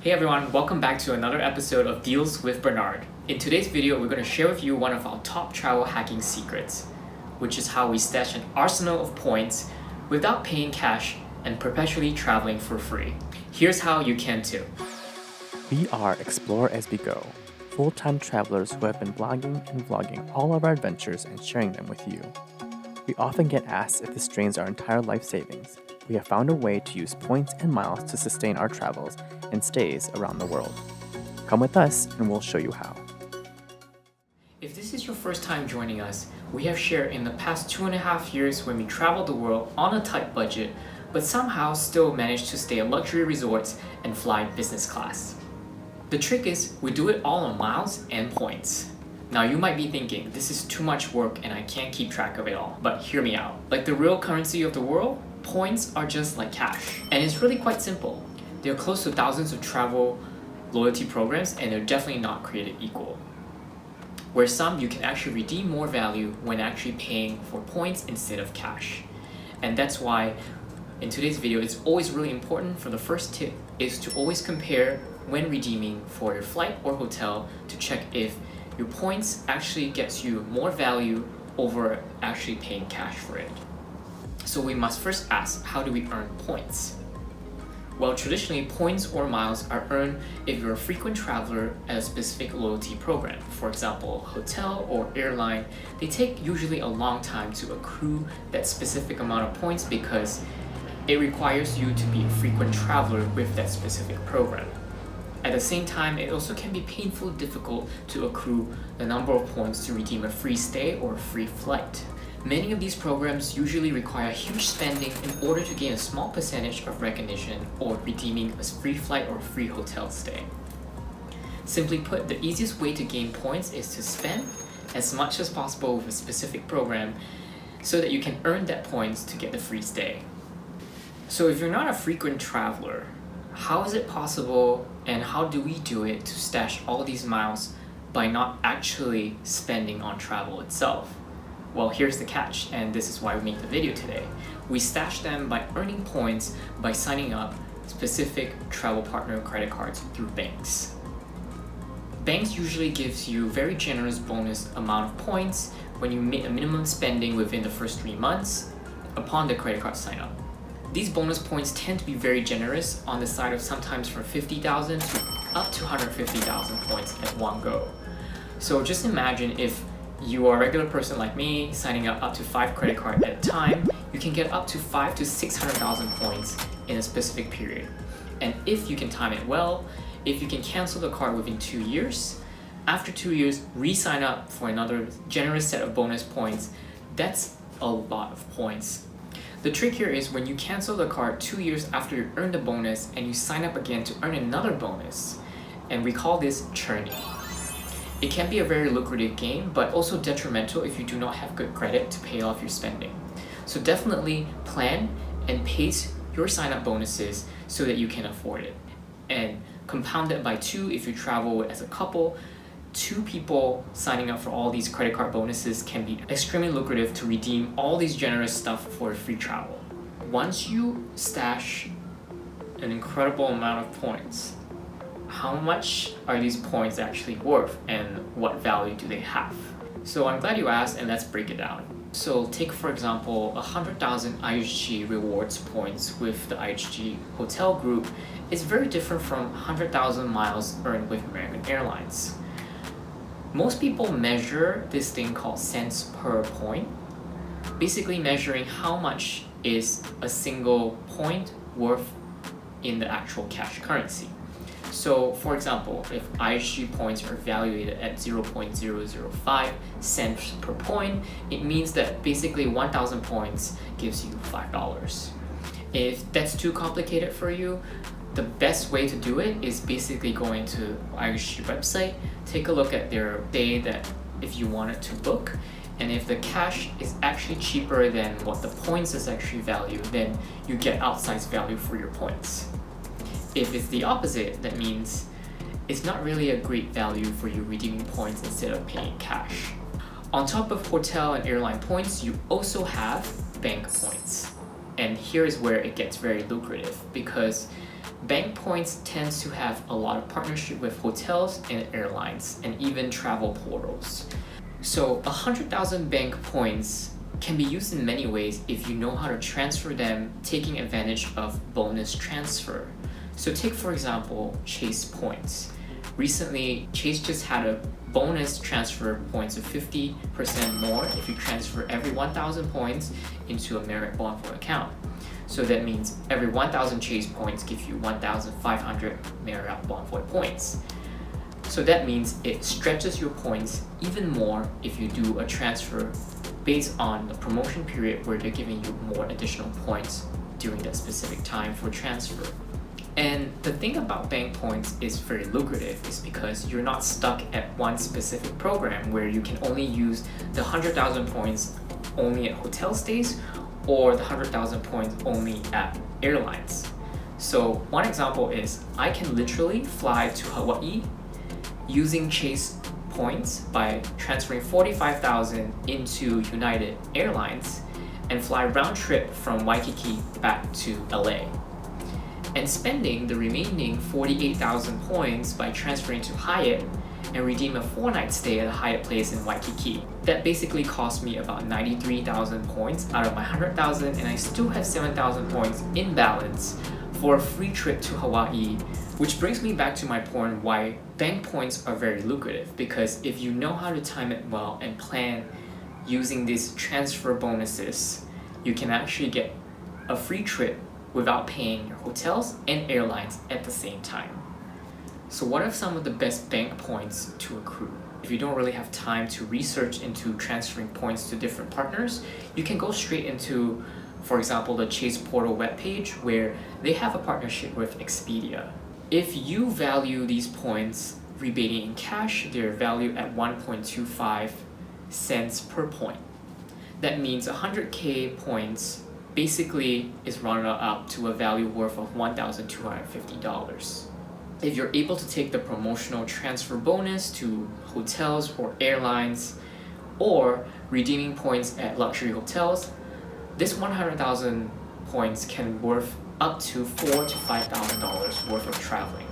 Hey everyone, welcome back to another episode of Deals with Bernard. In today's video, we're going to share with you one of our top travel hacking secrets, which is how we stash an arsenal of points without paying cash and perpetually traveling for free. Here's how you can too. We are Explore as we go, full-time travelers who have been blogging and vlogging all of our adventures and sharing them with you. We often get asked if this drains our entire life savings. We have found a way to use points and miles to sustain our travels and stays around the world. Come with us and we'll show you how. If this is your first time joining us, we have shared in the past 2.5 years when we traveled the world on a tight budget, but somehow still managed to stay at luxury resorts and fly business class. The trick is we do it all on miles and points. Now you might be thinking, this is too much work and I can't keep track of it all, but hear me out. Like the real currency of the world, points are just like cash. And it's really quite simple. There are close to thousands of travel loyalty programs and they're definitely not created equal. Where some you can actually redeem more value when actually paying for points instead of cash. And that's why in today's video it's always really important for the first tip is to always compare when redeeming for your flight or hotel to check if your points actually gets you more value over actually paying cash for it. So we must first ask, how do we earn points? Well, traditionally, points or miles are earned if you're a frequent traveler at a specific loyalty program. For example, hotel or airline, they take usually a long time to accrue that specific amount of points because it requires you to be a frequent traveler with that specific program. At the same time, it also can be painfully difficult to accrue the number of points to redeem a free stay or a free flight. Many of these programs usually require huge spending in order to gain a small percentage of recognition or redeeming a free flight or free hotel stay. Simply put, the easiest way to gain points is to spend as much as possible with a specific program so that you can earn that points to get the free stay. So if you're not a frequent traveler, how is it possible and how do we do it to stash all these miles by not actually spending on travel itself? Well, here's the catch, and this is why we make the video today. We stash them by earning points by signing up specific travel partner credit cards through banks. Banks usually gives you very generous bonus amount of points when you make a minimum spending within the first 3 months upon the credit card sign up. These bonus points tend to be very generous on the side of sometimes from 50,000 to up to 150,000 points at one go. So just imagine if you are a regular person like me, signing up to 5 credit cards at a time, you can get up to 500,000 to 600,000 points in a specific period. And if you can time it well, if you can cancel the card within 2 years, after 2 years, re-sign up for another generous set of bonus points, that's a lot of points. The trick here is when you cancel the card 2 years after you earn the bonus and you sign up again to earn another bonus, and we call this churning. It can be a very lucrative game, but also detrimental if you do not have good credit to pay off your spending. So definitely plan and pace your sign-up bonuses so that you can afford it. And compound that by 2 if you travel as a couple. 2 people signing up for all these credit card bonuses can be extremely lucrative to redeem all these generous stuff for free travel. Once you stash an incredible amount of points, how much are these points actually worth and what value do they have? So I'm glad you asked, and let's break it down. So take for example 100,000 IHG rewards points with the IHG hotel group is very different from 100,000 miles earned with American Airlines. Most people measure this thing called cents per point, basically measuring how much is a single point worth in the actual cash currency. So for example, if IHG points are evaluated at 0.005 cents per point, it means that basically 1,000 points gives you $5. If that's too complicated for you, the best way to do it is basically going to IHG website, take a look at their day that if you wanted to book, and if the cash is actually cheaper than what the points is actually valued, then you get outsized value for your points. If it's the opposite, that means it's not really a great value for you redeeming points instead of paying cash. On top of hotel and airline points, you also have bank points. And here's where it gets very lucrative because bank points tends to have a lot of partnership with hotels and airlines and even travel portals. So 100,000 bank points can be used in many ways if you know how to transfer them, taking advantage of bonus transfer. So take for example Chase points. Recently, Chase just had a bonus transfer points of 50% more if you transfer every 1,000 points into a Marriott Bonvoy account. So that means every 1,000 Chase points give you 1,500 Marriott Bonvoy points. So that means it stretches your points even more if you do a transfer based on the promotion period where they're giving you more additional points during that specific time for transfer. And the thing about bank points is very lucrative is because you're not stuck at one specific program where you can only use the 100,000 points only at hotel stays or the 100,000 points only at airlines. So one example is I can literally fly to Hawaii using Chase points by transferring 45,000 into United Airlines and fly round trip from Waikiki back to LA. And spending the remaining 48,000 points by transferring to Hyatt and redeem a 4-night stay at a Hyatt Place in Waikiki. That basically cost me about 93,000 points out of my 100,000, and I still have 7,000 points in balance for a free trip to Hawaii. Which brings me back to my point why bank points are very lucrative, because if you know how to time it well and plan using these transfer bonuses, you can actually get a free trip without paying your hotels and airlines at the same time. So what are some of the best bank points to accrue? If you don't really have time to research into transferring points to different partners, you can go straight into, for example, the Chase Portal webpage where they have a partnership with Expedia. If you value these points rebating in cash, they're valued at 1.25 cents per point. That means 100K points basically is rounded up to a value worth of $1,250. If you're able to take the promotional transfer bonus to hotels or airlines or redeeming points at luxury hotels, this 100,000 points can worth up to $4,000 to $5,000 worth of traveling,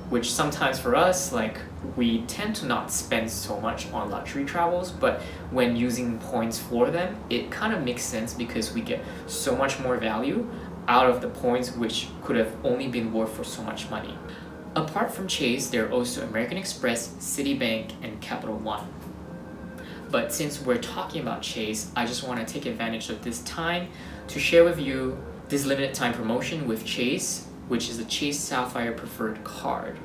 which sometimes for us, like, we tend to not spend so much on luxury travels, but when using points for them, it kind of makes sense because we get so much more value out of the points which could have only been worth for so much money. Apart from Chase, there are also American Express, Citibank, and Capital One. But since we're talking about Chase, I just want to take advantage of this time to share with you this limited time promotion with Chase, which is the Chase Sapphire Preferred Card.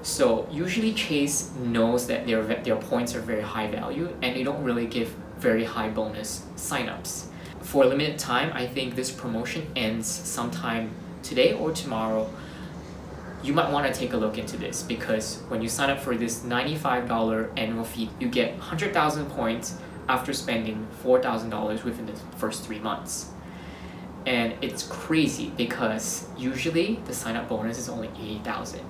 So usually Chase knows that their points are very high value and they don't really give very high bonus signups. For a limited time, I think this promotion ends sometime today or tomorrow. You might want to take a look into this because when you sign up for this $95 annual fee, you get 100,000 points after spending $4,000 within the first 3 months. And it's crazy because usually the sign-up bonus is only 80,000.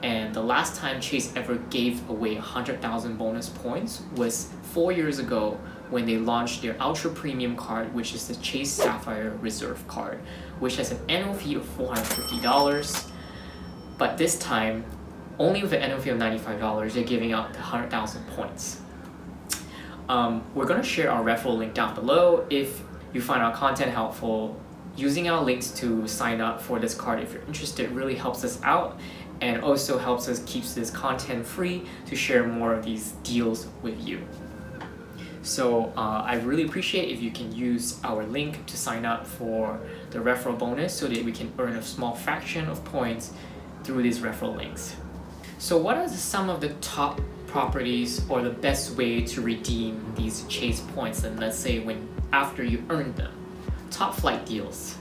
And the last time Chase ever gave away 100,000 bonus points was 4 years ago when they launched their ultra premium card, which is the Chase Sapphire Reserve card, which has an annual fee of $450. But this time, only with an annual fee of $95, they're giving out 100,000 points. We're going to share our referral link down below. If you find our content helpful, using our links to sign up for this card if you're interested really helps us out and also helps us keep this content free to share more of these deals with you. So I really appreciate if you can use our link to sign up for the referral bonus so that we can earn a small fraction of points through these referral links. So what are some of the top properties or the best way to redeem these Chase points, and let's say after you earned them? Top flight deals.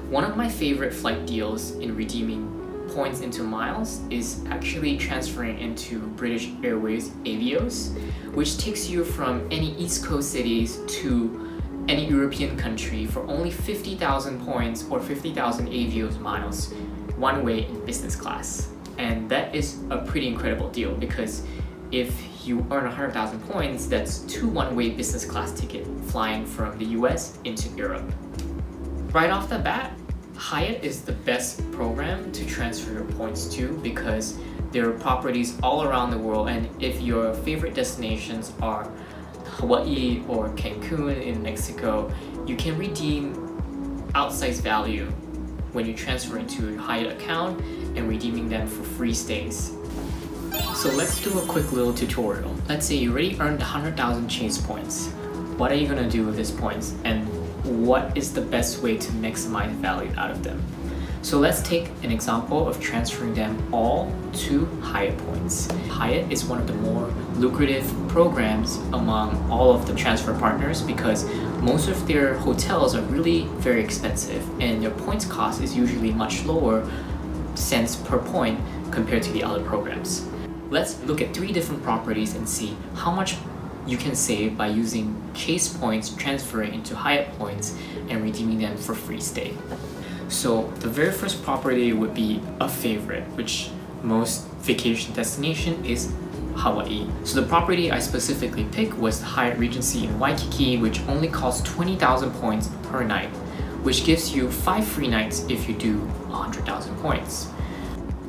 One of my favorite flight deals in redeeming points into miles is actually transferring into British Airways Avios, which takes you from any East Coast cities to any European country for only 50,000 points or 50,000 Avios miles, one way in business class. And that is a pretty incredible deal because if you earn 100,000 points, that's 2 one-way business class tickets flying from the US into Europe. Right off the bat, Hyatt is the best program to transfer your points to because there are properties all around the world, and if your favorite destinations are Hawaii or Cancun in Mexico, you can redeem outsized value when you transfer into your Hyatt account and redeeming them for free stays. So let's do a quick little tutorial. Let's say you already earned 100,000 chase points. What are you gonna do with these points, and what is the best way to maximize value out of them? So let's take an example of transferring them all to Hyatt Points. Hyatt is one of the more lucrative programs among all of the transfer partners because most of their hotels are really very expensive and their points cost is usually much lower cents per point compared to the other programs. Let's look at 3 different properties and see how much you can save by using Chase points transferring into Hyatt Points and redeeming them for free stay. So the very first property would be a favorite, which most vacation destination is Hawaii. So the property I specifically picked was the Hyatt Regency in Waikiki, which only costs 20,000 points per night, which gives you 5 free nights if you do 100,000 points.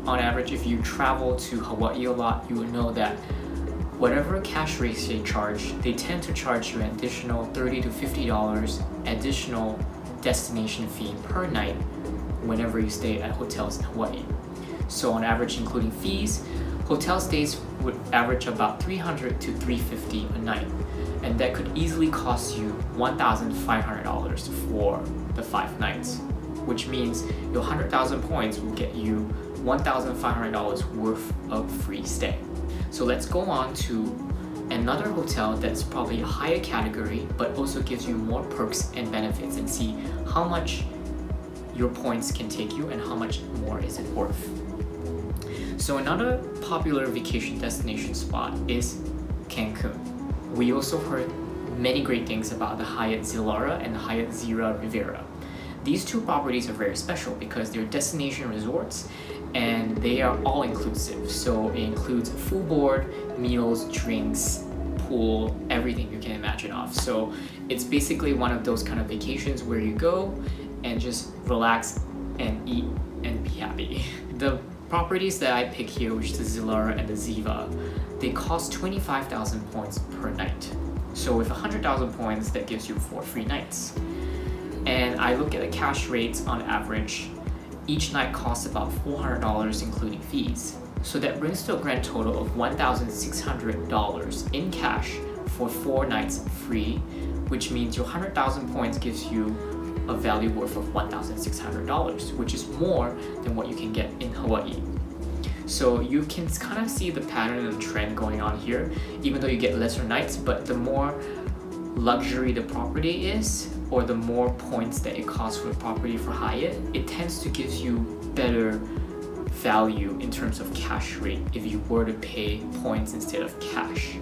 On average, if you travel to Hawaii a lot, you will know that whatever cash rates they charge, they tend to charge you an additional $30 to $50 additional destination fee per night whenever you stay at hotels in Hawaii. So on average, including fees, hotel stays would average about $300 to $350 a night, and that could easily cost you $1,500 for the 5 nights, which means your 100,000 points will get you $1,500 worth of free stay. So let's go on to another hotel that's probably a higher category but also gives you more perks and benefits and see how much your points can take you and how much more is it worth. So another popular vacation destination spot is Cancun. We also heard many great things about the Hyatt Zilara and the Hyatt Zira Rivera. These 2 properties are very special because they're destination resorts and they are all inclusive. So it includes a full board, meals, drinks, pool, everything you can imagine of. So it's basically one of those kind of vacations where you go and just relax and eat and be happy. The properties that I pick here, which is the Zilara and the Ziva, they cost 25,000 points per night. So with 100,000 points, that gives you 4 free nights. And I look at the cash rates on average. Each night costs about $400 including fees. So that brings to a grand total of $1,600 in cash for 4 nights free, which means your 100,000 points gives you a value worth of $1,600, which is more than what you can get in Hawaii. So you can kind of see the pattern and trend going on here, even though you get lesser nights, but the more luxury the property is, or the more points that it costs for the property for Hyatt, it tends to give you better value in terms of cash rate if you were to pay points instead of cash.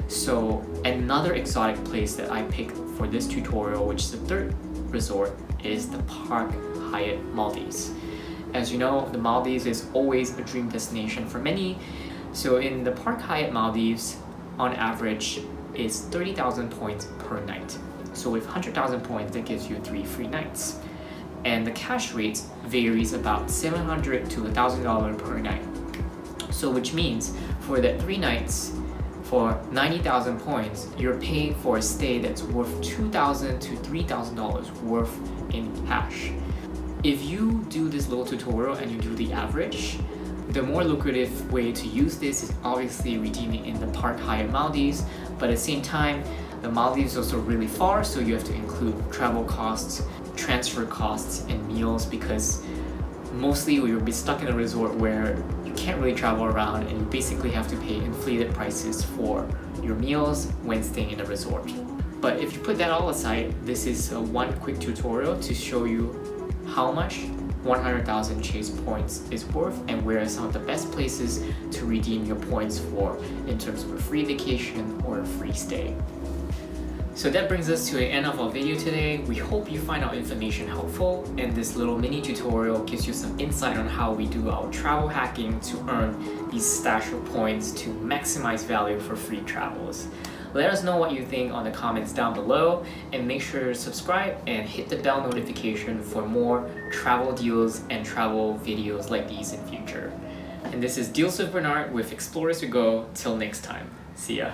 So another exotic place that I picked for this tutorial, which is the 3rd resort, is the Park Hyatt Maldives. As you know, the Maldives is always a dream destination for many. So in the Park Hyatt Maldives, on average, is 30,000 points per night. So with 100,000 points, that gives you 3 free nights. And the cash rate varies about $700 to $1,000 per night. So which means for that 3 nights, for 90,000 points, you're paying for a stay that's worth $2,000 to $3,000 worth in cash. If you do this little tutorial and you do the average, the more lucrative way to use this is obviously redeeming in the Park Hyatt Maldives, but at the same time, the Maldives is also really far, so you have to include travel costs, transfer costs, and meals because mostly we will be stuck in a resort where you can't really travel around and you basically have to pay inflated prices for your meals when staying in a resort. But if you put that all aside, this is one quick tutorial to show you how much 100,000 Chase points is worth and where are some of the best places to redeem your points for in terms of a free vacation or a free stay. So that brings us to the end of our video today. We hope you find our information helpful, and this little mini tutorial gives you some insight on how we do our travel hacking to earn these stash of points to maximize value for free travels. Let us know what you think on the comments down below, and make sure to subscribe and hit the bell notification for more travel deals and travel videos like these in future. And this is Deals with Bernard with Explore As We Go. Till next time. See ya.